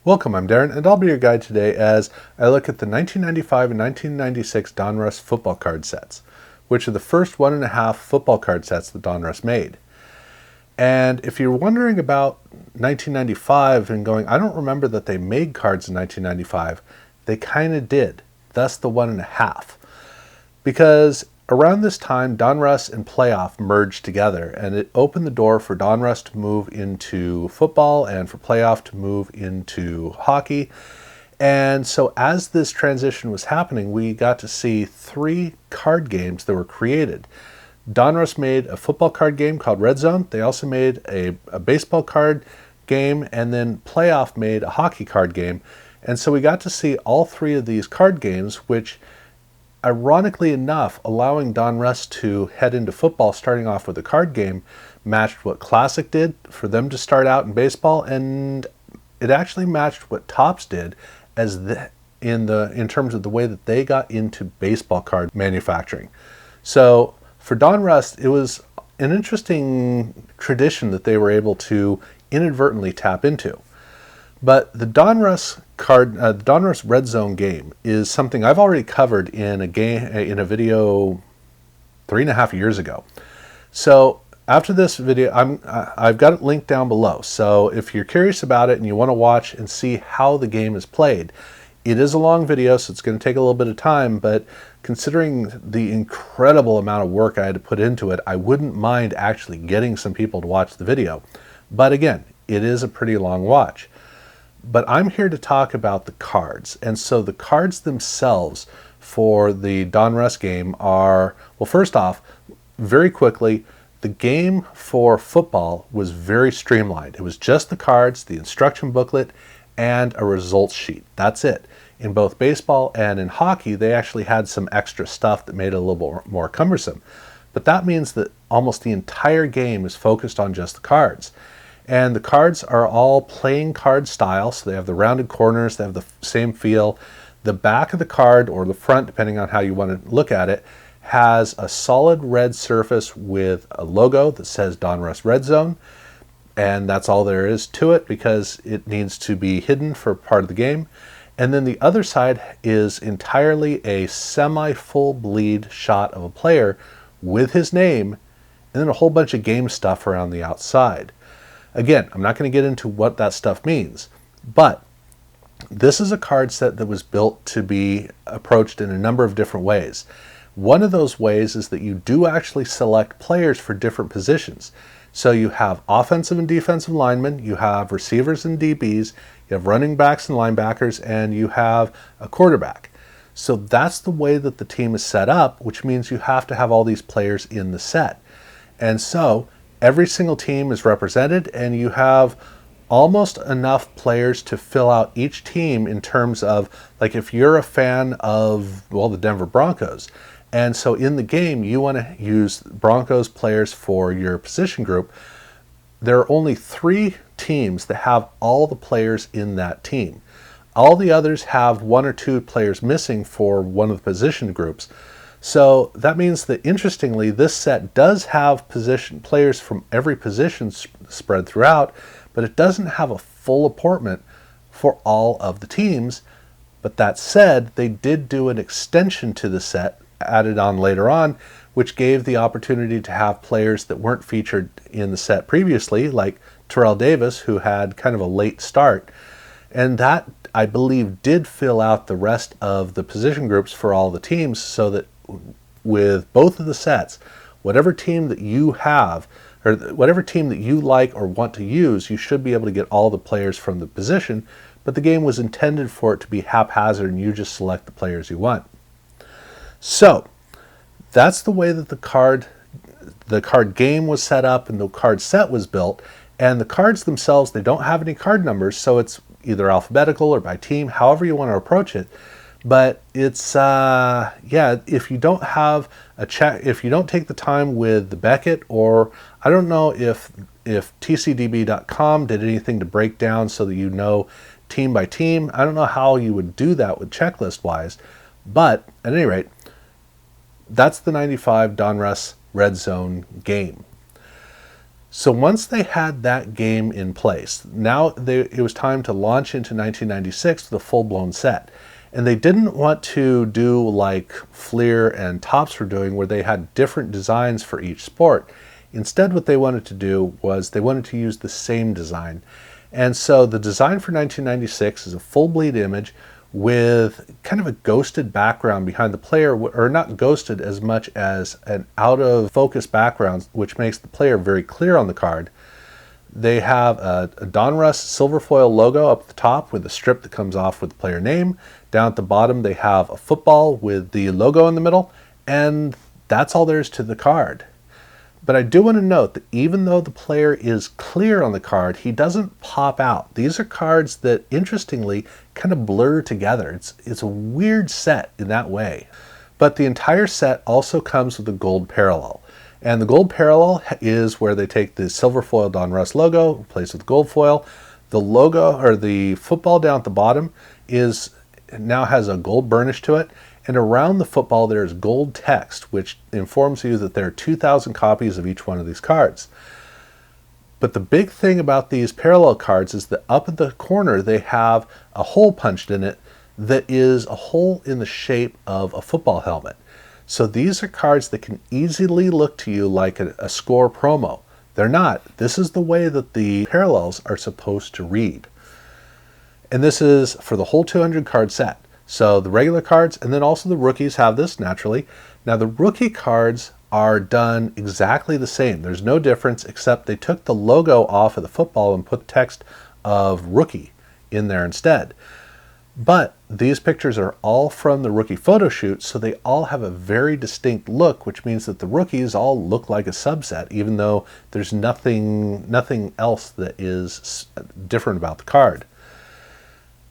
Welcome, I'm Darren, and I'll be your guide today as I look at the 1995 and 1996 Donruss football card sets, which are the first 1.5 football card sets that Donruss made. And if you're wondering about 1995 and going, I don't remember that they made cards in 1995, they kind of did, thus the 1.5. Because around this time, Donruss and Playoff merged together, and it opened the door for Donruss to move into football and for Playoff to move into hockey. And so as this transition was happening, we got to see 3 card games that were created. Donruss made a football card game called Red Zone. They also made a baseball card game, and then Playoff made a hockey card game. And so we got to see all 3 of these card games, which ironically enough, allowing Donruss to head into football starting off with a card game matched what Classic did for them to start out in baseball, and it actually matched what Topps did in terms of the way that they got into baseball card manufacturing. So for Donruss, it was an interesting tradition that they were able to inadvertently tap into. But the Donruss Red Zone game is something I've already covered in a video 3.5 years ago. So after this video, I've got it linked down below. So if you're curious about it and you want to watch and see how the game is played, it is a long video, so it's going to take a little bit of time. But considering the incredible amount of work I had to put into it, I wouldn't mind actually getting some people to watch the video. But again, it is a pretty long watch. But I'm here to talk about the cards. And so the cards themselves for the Donruss game are, well, first off, very quickly, the game for football was very streamlined. It was just the cards, the instruction booklet, and a results sheet. That's it. In both baseball and in hockey, they actually had some extra stuff that made it a little more cumbersome. But that means that almost the entire game is focused on just the cards. And the cards are all playing card style, so they have the rounded corners, they have the same feel. The back of the card, or the front, depending on how you want to look at it, has a solid red surface with a logo that says Donruss Red Zone. And that's all there is to it because it needs to be hidden for part of the game. And then the other side is entirely a semi-full bleed shot of a player with his name, and then a whole bunch of game stuff around the outside. Again, I'm not going to get into what that stuff means, but this is a card set that was built to be approached in a number of different ways. One of those ways is that you do actually select players for different positions. So you have offensive and defensive linemen, you have receivers and DBs, you have running backs and linebackers, and you have a quarterback. So that's the way that the team is set up, which means you have to have all these players in the set. And so every single team is represented, and you have almost enough players to fill out each team in terms of, like, if you're a fan of, well, the Denver Broncos, and so in the game you want to use Broncos players for your position group, there are only 3 teams that have all the players in that team. All the others have 1 or 2 players missing for one of the position groups. So that means that, interestingly, this set does have players from every position spread throughout, but it doesn't have a full assortment for all of the teams. But that said, they did do an extension to the set added on later on, which gave the opportunity to have players that weren't featured in the set previously, like Terrell Davis, who had kind of a late start. And that, I believe, did fill out the rest of the position groups for all the teams, so that with both of the sets, whatever team that you have, or whatever team that you like or want to use, you should be able to get all the players from the position. But the game was intended for it to be haphazard, and you just select the players you want. So that's the way that the card game was set up and the card set was built. And the cards themselves, they don't have any card numbers, so it's either alphabetical or by team, however you want to approach it. But it's if you don't have if you don't take the time with the Beckett, or I don't know if tcdb.com did anything to break down so that you know team by team. I don't know how you would do that with checklist wise, but at any rate, that's the 95 Donruss Red Zone game. So once they had that game in place, now it was time to launch into 1996 with a full-blown set. And they didn't want to do like Fleer and Topps were doing, where they had different designs for each sport. Instead, what they wanted to do was they wanted to use the same design. And so the design for 1996 is a full bleed image with kind of a ghosted background behind the player, or not ghosted as much as an out of focus background, which makes the player very clear on the card. They have a Donruss silver foil logo up at the top with a strip that comes off with the player name. Down at the bottom, they have a football with the logo in the middle, and that's all there is to the card. But I do want to note that even though the player is clear on the card, he doesn't pop out. These are cards that, interestingly, kind of blur together. It's a weird set in that way. But the entire set also comes with a gold parallel. And the gold parallel is where they take the silver foil Donruss logo, replace it with gold foil. The logo, or the football down at the bottom, now has a gold burnish to it. And around the football there's gold text, which informs you that there are 2,000 copies of each one of these cards. But the big thing about these parallel cards is that up at the corner they have a hole punched in it that is a hole in the shape of a football helmet. So these are cards that can easily look to you like a score promo. They're not. This is the way that the parallels are supposed to read. And this is for the whole 200 card set. So the regular cards, and then also the rookies have this naturally. Now the rookie cards are done exactly the same. There's no difference, except they took the logo off of the football and put text of rookie in there instead. But these pictures are all from the rookie photo shoot, so they all have a very distinct look, which means that the rookies all look like a subset, even though there's nothing else that is different about the card.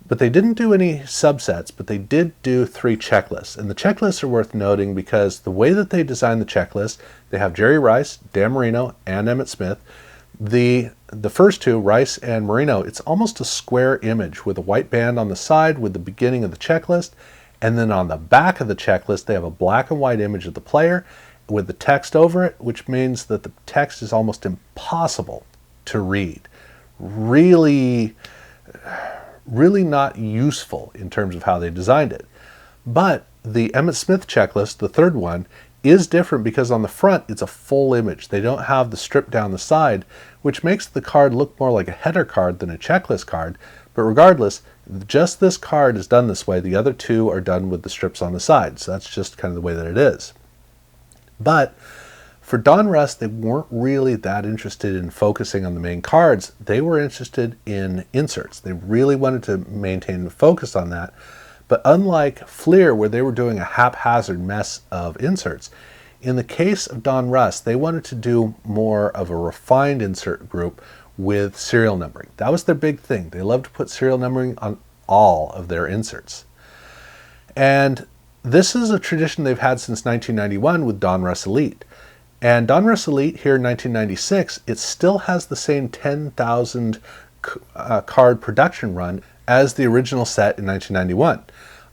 But they didn't do any subsets, but they did do 3 checklists. And the checklists are worth noting because the way that they designed the checklist, they have Jerry Rice, Dan Marino, and Emmitt Smith. The first 2, Rice and Marino, it's almost a square image with a white band on the side with the beginning of the checklist. And then on the back of the checklist, they have a black and white image of the player with the text over it, which means that the text is almost impossible to read. Really not useful in terms of how they designed it. But the Emmitt Smith checklist, the third one, is different because on the front it's a full image. They don't have the strip down the side, which makes the card look more like a header card than a checklist card. But regardless, just this card is done this way. The other 2 are done with the strips on the side. So that's just kind of the way that it is. But for Donruss, they weren't really that interested in focusing on the main cards. They were interested in inserts. They really wanted to maintain the focus on that. But unlike Fleer, where they were doing a haphazard mess of inserts, in the case of Donruss, they wanted to do more of a refined insert group with serial numbering. That was their big thing. They loved to put serial numbering on all of their inserts. And this is a tradition they've had since 1991 with Donruss Elite. And Donruss Elite here in 1996, it still has the same 10,000 card production run as the original set in 1991.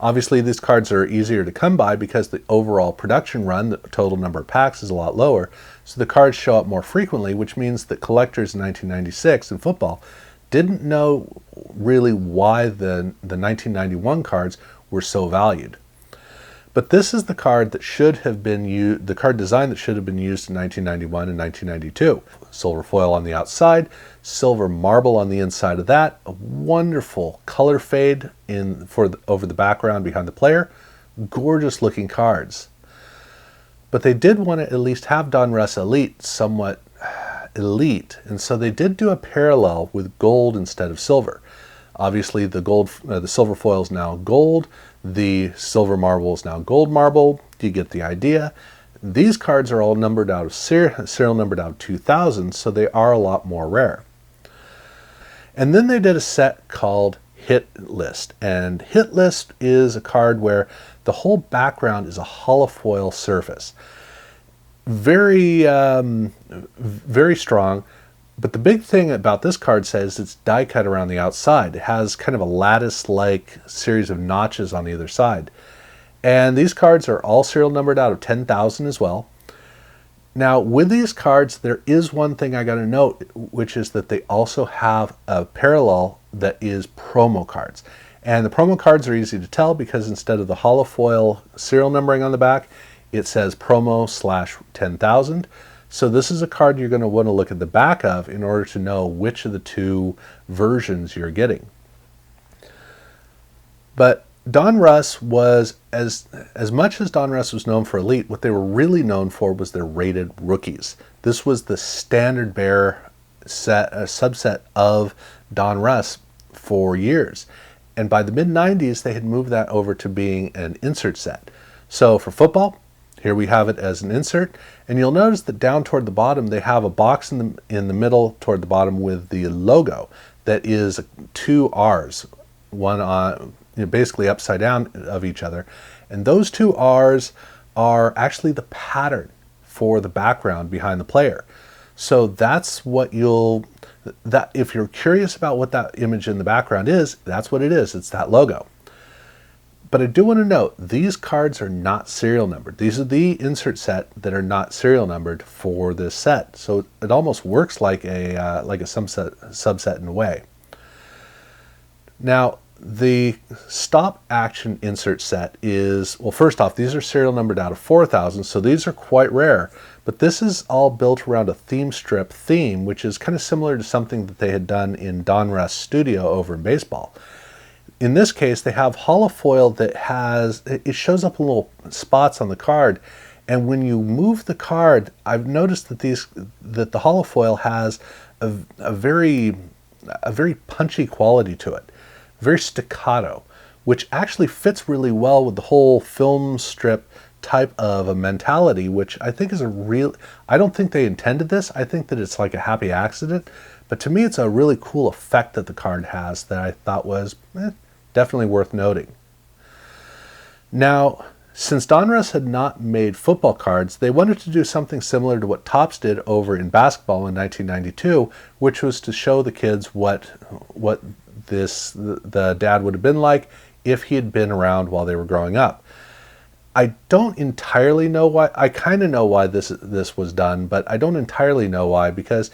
Obviously, these cards are easier to come by because the overall production run, the total number of packs, is a lot lower. So the cards show up more frequently, which means that collectors in 1996 in football didn't know really why the 1991 cards were so valued. But this is the card that should have been used, the card design that should have been used in 1991 and 1992. Silver foil on the outside, silver marble on the inside of that, a wonderful color fade over the background behind the player. Gorgeous looking cards. But they did want to at least have Donruss Elite somewhat elite, and so they did do a parallel with gold instead of silver. Obviously, the silver foil is now gold. The silver marble is now gold marble. You get the idea. These cards are all numbered out of serial numbered out of 2000, so they are a lot more rare. And then they did a set called Hit List. And Hit List is a card where the whole background is a holofoil surface. Very strong. But the big thing about this card says it's die cut around the outside. It has kind of a lattice-like series of notches on either side. And these cards are all serial numbered out of 10,000 as well. Now, with these cards, there is one thing I got to note, which is that they also have a parallel that is promo cards. And the promo cards are easy to tell because instead of the holofoil serial numbering on the back, it says promo /10,000. So this is a card you're going to want to look at the back of in order to know which of the two versions you're getting. But Donruss was, as much as Donruss was known for Elite, what they were really known for was their rated rookies. This was the standard bearer set, a subset of Donruss for years. And by the mid-90s, they had moved that over to being an insert set. So for football, here we have it as an insert. And you'll notice that down toward the bottom, they have a box in the middle toward the bottom with the logo that is two R's, one on basically upside down of each other. And those two R's are actually the pattern for the background behind the player. So that's what if you're curious about what that image in the background is, that's what it is. It's that logo. But I do want to note, these cards are not serial numbered. These are the insert set that are not serial numbered for this set. So it almost works like a subset in a way. Now, the stop action insert set is, well, first off, these are serial numbered out of 4,000, so these are quite rare. But this is all built around a theme strip theme, which is kind of similar to something that they had done in Donruss Studio over in baseball. In this case, they have holofoil that it shows up in little spots on the card. And when you move the card, I've noticed that the holofoil has a very punchy quality to it, very staccato, which actually fits really well with the whole film strip type of a mentality, which I think is I don't think they intended this. I think that it's like a happy accident. But to me, it's a really cool effect that the card has that I thought was definitely worth noting. Now, since Donruss had not made football cards, they wanted to do something similar to what Topps did over in basketball in 1992, which was to show the kids what the dad would have been like if he had been around while they were growing up. I don't entirely know why. I kind of know why this was done, but I don't entirely know why, because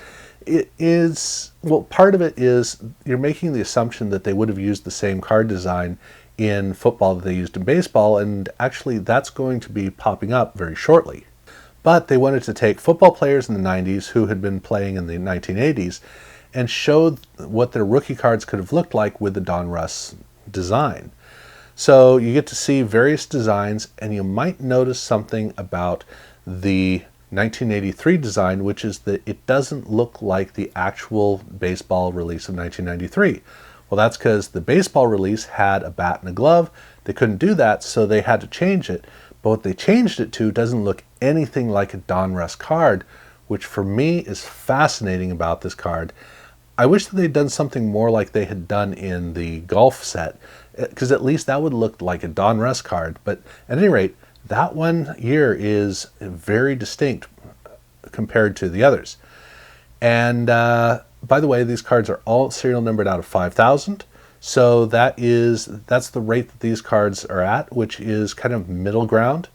it is, well, part of it is you're making the assumption that they would have used the same card design in football that they used in baseball, and actually that's going to be popping up very shortly. But they wanted to take football players in the 90s who had been playing in the 1980s and show what their rookie cards could have looked like with the Donruss design. So you get to see various designs, and you might notice something about the 1983 design, which is that it doesn't look like the actual baseball release of 1993. Well, that's because the baseball release had a bat and a glove. They couldn't do that, so they had to change it. But what they changed it to doesn't look anything like a Donruss card, which for me is fascinating about this card. I wish that they'd done something more like they had done in the golf set, because at least that would look like a Donruss card. But at any rate, that one year is very distinct compared to the others. And by the way, these cards are all serial numbered out of 5,000. So that's the rate that these cards are at, which is kind of middle ground.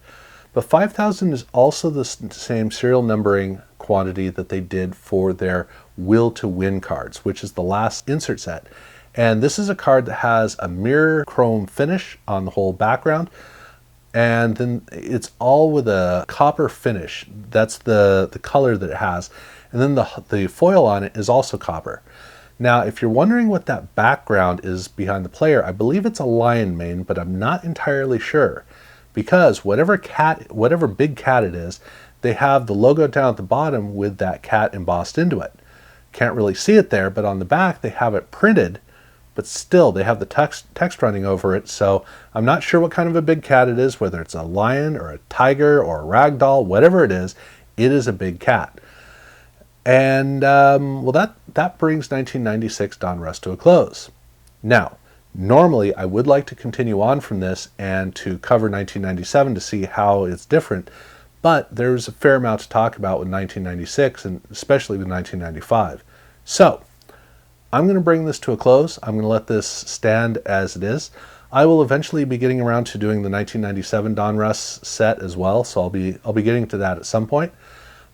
But 5,000 is also the same serial numbering quantity that they did for their Will to Win cards, which is the last insert set. And this is a card that has a mirror chrome finish on the whole background. And then it's all with a copper finish. That's the color that it has. And then the foil on it is also copper. Now, if you're wondering what that background is behind the player, I believe it's a lion mane, but I'm not entirely sure. Because whatever big cat it is, they have the logo down at the bottom with that cat embossed into it. Can't really see it there, but on the back they have it printed, but still they have the text running over it. So I'm not sure what kind of a big cat it is, whether it's a lion or a tiger or a rag doll, whatever it is a big cat. And well, that brings 1996 Donruss to a close. Now, normally I would like to continue on from this and to cover 1997 to see how it's different, but there's a fair amount to talk about with 1996 and especially with 1995. So I'm going to bring this to a close. I'm going to let this stand as it is. I will eventually be getting around to doing the 1997 Donruss set as well, so I'll be getting to that at some point.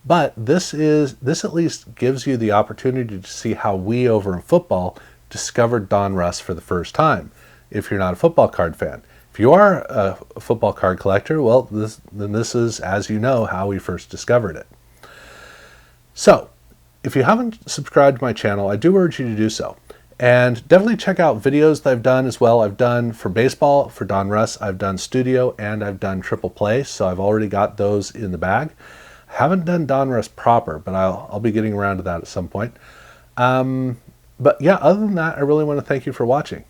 But this at least gives you the opportunity to see how we over in football discovered Donruss for the first time, if you're not a football card fan. If you are a football card collector, well, then this is, as you know, how we first discovered it. So, if you haven't subscribed to my channel, I do urge you to do so. And definitely check out videos that I've done as well. I've done for baseball, for Donruss, I've done studio, and I've done triple play, so I've already got those in the bag. I haven't done Donruss proper, but I'll be getting around to that at some point. But yeah, other than that, I really want to thank you for watching.